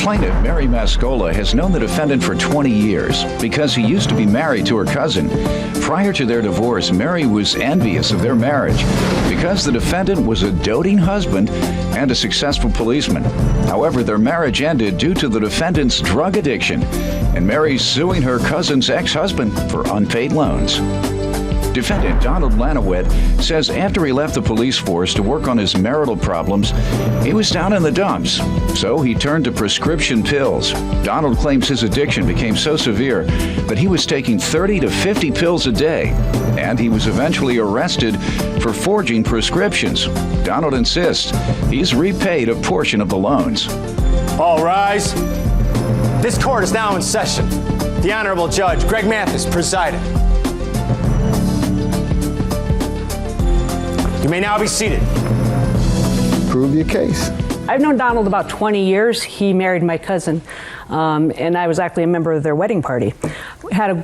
Plaintiff Mary Mascola has known the defendant for 20 years because he used to be married to her cousin. Prior to their divorce, Mary was envious of their marriage because the defendant was a doting husband and a successful policeman. However, their marriage ended due to the defendant's drug addiction, and Mary's suing her cousin's ex-husband for unpaid loans. Defendant Donald Lanowet says after he left the police force to work on his marital problems, he was down in the dumps, so he turned to prescription pills. Donald claims his addiction became so severe that he was taking 30 to 50 pills a day, and he was eventually arrested for forging prescriptions. Donald insists he's repaid a portion of the loans. All rise. This court is now in session. The Honorable Judge Greg Mathis presiding. You may now be seated. Prove your case. I've known Donald about 20 years. He married my cousin, and I was actually a member of their wedding party. We had an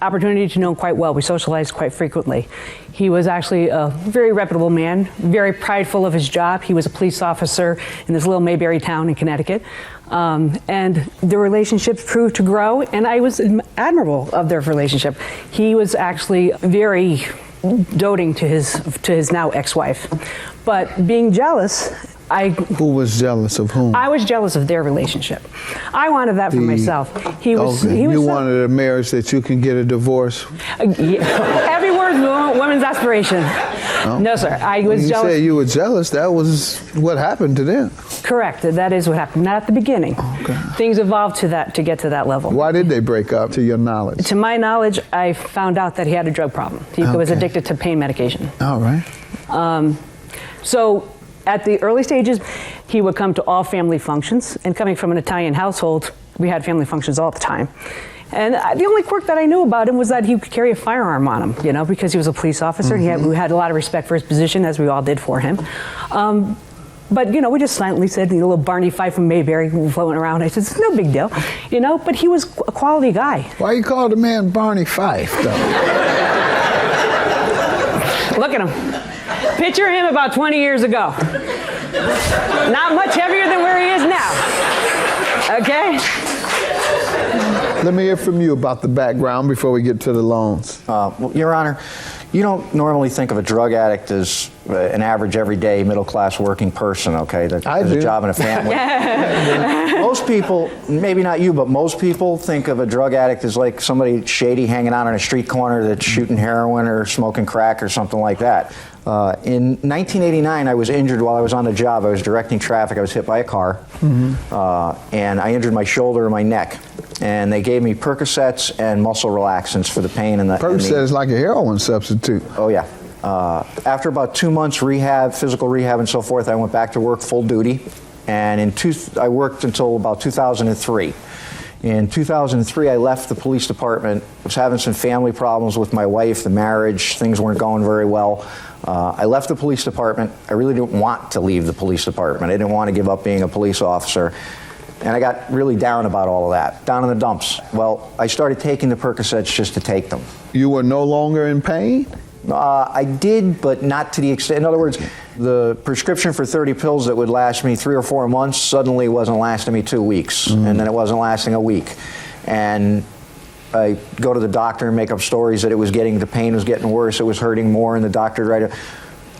opportunity to know him quite well. We socialized quite frequently. He was actually a very reputable man, very prideful of his job. He was a police officer in this little Mayberry town in Connecticut. And the relationships proved to grow, and I was admirable of their relationship. He was actually very doting to his now ex-wife, but being jealous, Who was jealous of whom? I was jealous of their relationship. I wanted that for myself. He was. You wanted a marriage that you can get a divorce. Every word is woman's aspiration. Oh. No, sir. I was jealous. You said you were jealous. That was what happened to them. Correct. That is what happened. Not at the beginning. Okay. Things evolved to get to that level. Why did they break up, to your knowledge? To my knowledge, I found out that he had a drug problem. He was addicted to pain medication. All right. So at the early stages, he would come to all family functions. And coming from an Italian household, we had family functions all the time. And the only quirk that I knew about him was that he could carry a firearm on him, because he was a police officer. Mm-hmm. We had a lot of respect for his position, as we all did for him. But, we just silently said, little Barney Fife from Mayberry floating around. I said, it's no big deal, but he was a quality guy. Why you call the man Barney Fife, though? Look at him. Picture him about 20 years ago. Not much heavier than where he is now. Okay? Let me hear from you about the background before we get to the loans. Well, Your Honor, you don't normally think of a drug addict as an average, everyday, middle-class working person, okay? That has a job and a family. Most people, maybe not you, but most people think of a drug addict as like somebody shady hanging out on a street corner that's shooting heroin or smoking crack or something like that. In 1989, I was injured while I was on the job. I was directing traffic. I was hit by a car, and I injured my shoulder and my neck. And they gave me Percocets and muscle relaxants for the pain and the... Percocet is like a heroin substitute. Oh, yeah. After about 2 months rehab, physical rehab and so forth, I went back to work full duty. And I worked until about 2003. In 2003, I left the police department. I was having some family problems with my wife, the marriage, things weren't going very well. I left the police department. I really didn't want to leave the police department. I didn't want to give up being a police officer. And I got really down about all of that, down in the dumps. Well, I started taking the Percocets just to take them. You were no longer in pain? I did, but not to the extent. In other words, the prescription for 30 pills that would last me 3 or 4 months suddenly wasn't lasting me 2 weeks, and then it wasn't lasting a week. And I go to the doctor and make up stories that the pain was getting worse, it was hurting more, and the doctor right.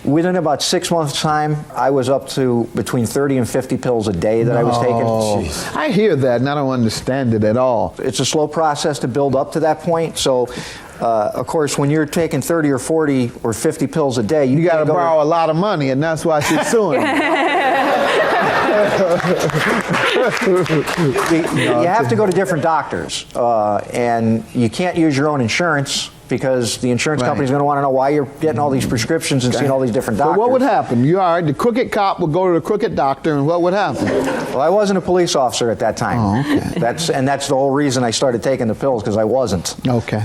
Within about 6 months' time, I was up to between 30 and 50 pills a day that I was taking. Jeez. I hear that, and I don't understand it at all. It's a slow process to build up to that point. So, of course, when you're taking 30 or 40 or 50 pills a day, you got to borrow a lot of money, and that's why she's suing. You have to go to different doctors, and you can't use your own insurance, because the insurance company is going to want to know why you're getting all these prescriptions and seeing all these different doctors. So what would happen? The crooked cop would go to the crooked doctor, and what would happen? Well, I wasn't a police officer at that time. Oh, okay. That's the whole reason I started taking the pills, because I wasn't. Okay.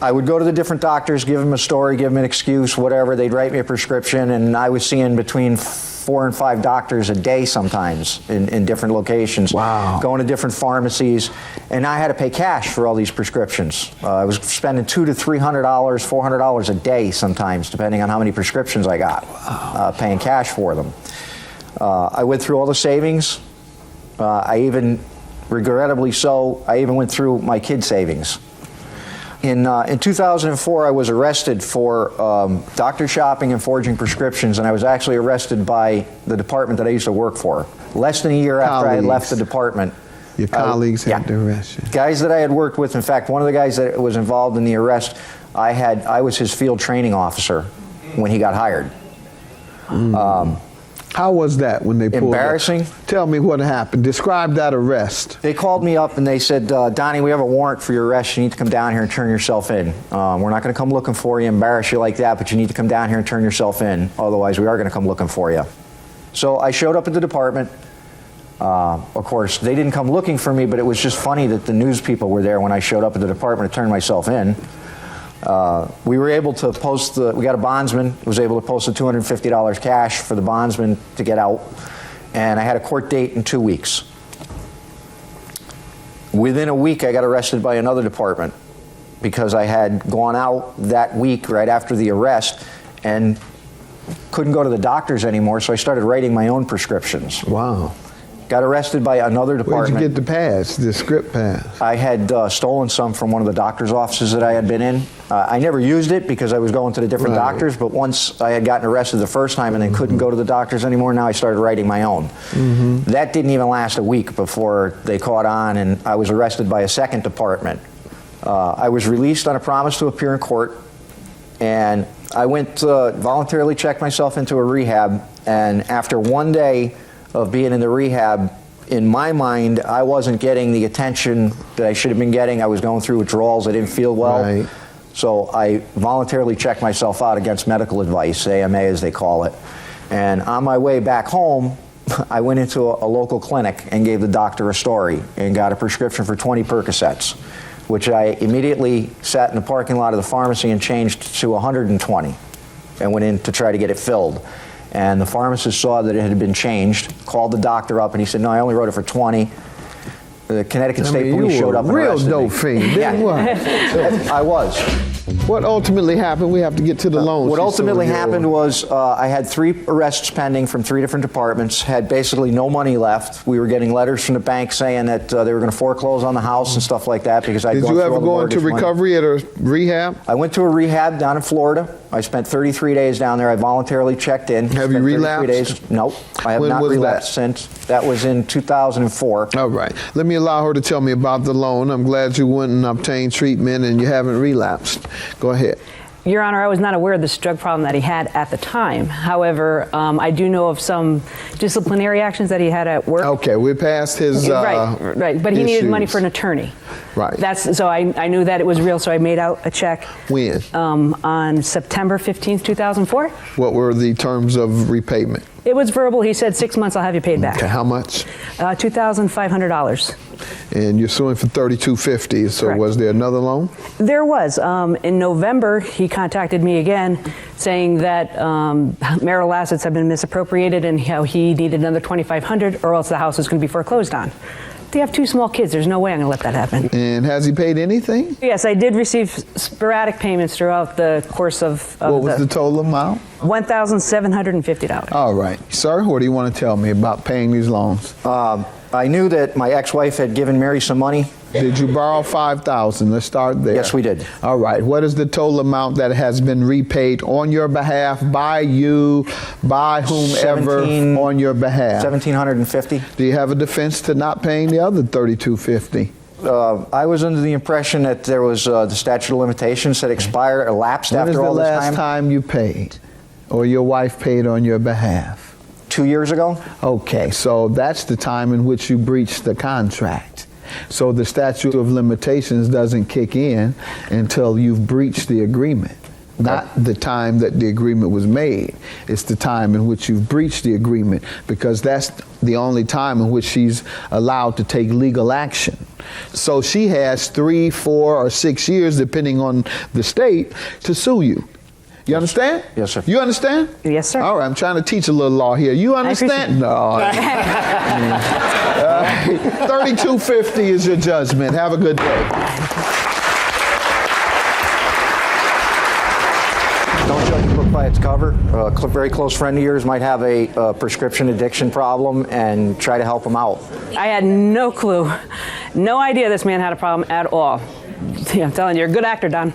I would go to the different doctors, give them a story, give them an excuse, whatever. They'd write me a prescription, and I was seeing between 4 and 5 doctors a day sometimes in different locations. Wow. Going to different pharmacies, and I had to pay cash for all these prescriptions. I was spending $200 to $300, $400 a day sometimes, depending on how many prescriptions I got. Wow. Paying cash for them. I went through all the savings, I even, regrettably so, I even went through my kid savings. In 2004, I was arrested for doctor shopping and forging prescriptions, and I was actually arrested by the department that I used to work for. Less than a year after I had left the department. Your colleagues had to arrest you. Guys that I had worked with, in fact, one of the guys that was involved in the arrest, I was his field training officer when he got hired. How was that when they pulled Embarrassing. Tell me what happened. Describe that arrest. They called me up and they said, Donnie, we have a warrant for your arrest. You need to come down here and turn yourself in. We're not going to come looking for you, embarrass you like that, but you need to come down here and turn yourself in. Otherwise, we are going to come looking for you. So I showed up at the department. Of course, they didn't come looking for me, but it was just funny that the news people were there when I showed up at the department to turn myself in. We were able to post we got a bondsman, was able to post the $250 cash for the bondsman to get out, and I had a court date in 2 weeks. Within a week, I got arrested by another department because I had gone out that week right after the arrest and couldn't go to the doctors anymore, so I started writing my own prescriptions. Wow. Got arrested by another department. Where'd you get the pads, the script pads? I had stolen some from one of the doctor's offices that I had been in. I never used it because I was going to the different doctors, but once I had gotten arrested the first time and then couldn't go to the doctors anymore, now I started writing my own. That didn't even last a week before they caught on, and I was arrested by a second department. I was released on a promise to appear in court, and I went to voluntarily check myself into a rehab, and after 1 day of being in the rehab, in my mind, I wasn't getting the attention that I should have been getting. I was going through withdrawals. I didn't feel well. Right. So I voluntarily checked myself out against medical advice, AMA as they call it. And on my way back home, I went into a local clinic and gave the doctor a story and got a prescription for 20 Percocets, which I immediately sat in the parking lot of the pharmacy and changed to 120 and went in to try to get it filled. And the pharmacist saw that it had been changed, called the doctor up, and he said, no, I only wrote it for 20. The Connecticut State Police showed up and arrested me. Real dope fiend, didn't you? I was. What ultimately happened? We have to get to the loans. What ultimately happened was I had 3 arrests pending from 3 different departments, had basically no money left. We were getting letters from the bank saying that they were going to foreclose on the house and stuff like that because I'd Did gone you through ever all the go into mortgage money. recovery at a rehab? I went to a rehab down in Florida. I spent 33 days down there. I voluntarily checked in. Have you relapsed? 33 days. Nope. I have When not was relapsed since. That was in 2004. All right. Let me allow her to tell me about the loan. I'm glad you went and obtained treatment and you haven't relapsed. Go ahead. Your Honor, I was not aware of this drug problem that he had at the time. However, I do know of some disciplinary actions that he had at work. Okay, we're past his right. But he needed money for an attorney. Right. So I knew that it was real, so I made out a check. When? On September 15th, 2004. What were the terms of repayment? It was verbal. He said 6 months, I'll have you paid back. Okay, how much? $2,500. And you're suing for $3,250. So Correct. was there another loan? There was. In November, he contacted me again saying that marital assets have been misappropriated and how he needed another $2,500 or else the house was going to be foreclosed on. They have 2 small kids. There's no way I'm going to let that happen. And has he paid anything? Yes, I did receive sporadic payments throughout the course of What was the total amount? $1,750. All right. Sir, what do you want to tell me about paying these loans? I knew that my ex-wife had given Mary some money. Did you borrow $5,000? Let's start there. Yes, we did. All right. What is the total amount that has been repaid on your behalf by you, by whomever on your behalf? $1,750. Do you have a defense to not paying the other $3,250? I was under the impression that there was the statute of limitations that expired or lapsed after all this time. When is the last time you paid or your wife paid on your behalf? 2 years ago. Okay, so that's the time in which you breached the contract. So the statute of limitations doesn't kick in until you've breached the agreement. Not the time that the agreement was made. It's the time in which you've breached the agreement, because that's the only time in which she's allowed to take legal action. So she has 3, 4, or 6 years, depending on the state, to sue you. You understand? Yes, sir. You understand? Yes, sir. All right, I'm trying to teach a little law here. You understand? No. $3,250 is your judgment. Have a good day. Don't judge a book by insurance cover. A very close friend of yours might have a prescription addiction problem, and try to help him out. I had no clue, no idea this man had a problem at all. I'm telling you, you're a good actor, Don.